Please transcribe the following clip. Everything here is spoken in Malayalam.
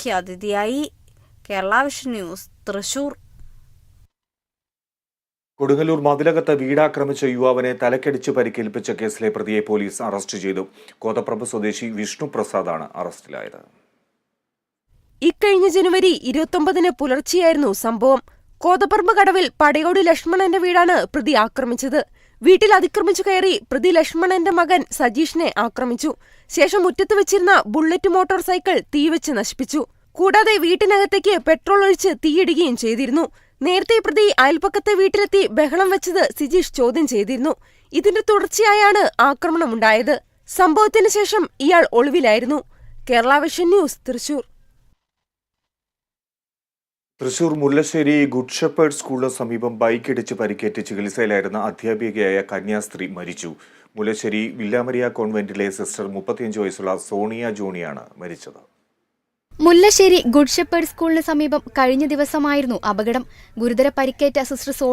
മുഖ്യാതിഥിയായി. Kerala vision news, Thrissur. കൊടുങ്ങല്ലൂർ മതിലകത്ത് വീടാക്രമിച്ച യുവാവിനെ തലക്കടിച്ച് പരിക്കേൽപ്പിച്ച കേസിലെ പ്രതിയെ പോലീസ് അറസ്റ്റ് ചെയ്തു. കോതപ്രഭ സ്വദേശി വിഷ്ണു പ്രസാദാണ് അറസ്റ്റിലായത്. ഇക്കഴിഞ്ഞ ജനുവരി 29 പുലർച്ചെയായിരുന്നു സംഭവം. കോതപ്പറമ്പ് കടവിൽ പടയോടി ലക്ഷ്മണന്റെ വീടാണ് പ്രതി ആക്രമിച്ചത്. വീട്ടിൽ അതിക്രമിച്ചു കയറി പ്രതി ലക്ഷ്മണന്റെ മകൻ സജീഷിനെ ആക്രമിച്ചു. ശേഷം മുറ്റത്ത് വെച്ചിരുന്ന ബുള്ളറ്റ് മോട്ടോർ സൈക്കിൾ തീവെച്ച് നശിപ്പിച്ചു. കൂടാതെ വീട്ടിനകത്തേക്ക് പെട്രോൾ ഒഴിച്ച് തീയിടുകയും ചെയ്തിരുന്നു. നേരത്തെ പ്രതി അയൽപക്കത്തെ വീട്ടിലെത്തി ബഹളം വെച്ചത് സജീഷ് ചോദ്യം ചെയ്തിരുന്നു. ഇതിന്റെ തുടർച്ചയായാണ് ആക്രമണമുണ്ടായത്. സംഭവത്തിന് ശേഷം ഇയാൾ ഒളിവിലായിരുന്നു. Kerala vision news, Thrissur. Thrissur Mullassery good shepherd സ്കൂളിന് സമീപം ബൈക്കിടിച്ച് പരിക്കേറ്റ് ചികിത്സയിലായിരുന്ന അധ്യാപികയായ കന്യാസ്ത്രീ മരിച്ചു. മുല്ലശ്ശേരി വില്ലാമരിയ കോൺവെന്റിലെ സിസ്റ്റർ 35 വയസ്സുള്ള സോണിയ ജോണിയാണ് മരിച്ചത്. മുല്ലശ്ശേരി ഗുഡ് ഷെപ്പേർഡ് സ്കൂളിന് സമീപം കഴിഞ്ഞ ദിവസമായിരുന്നു അപകടം. ഗുരുതര പരിക്കേറ്റ സിസ്റ്റർ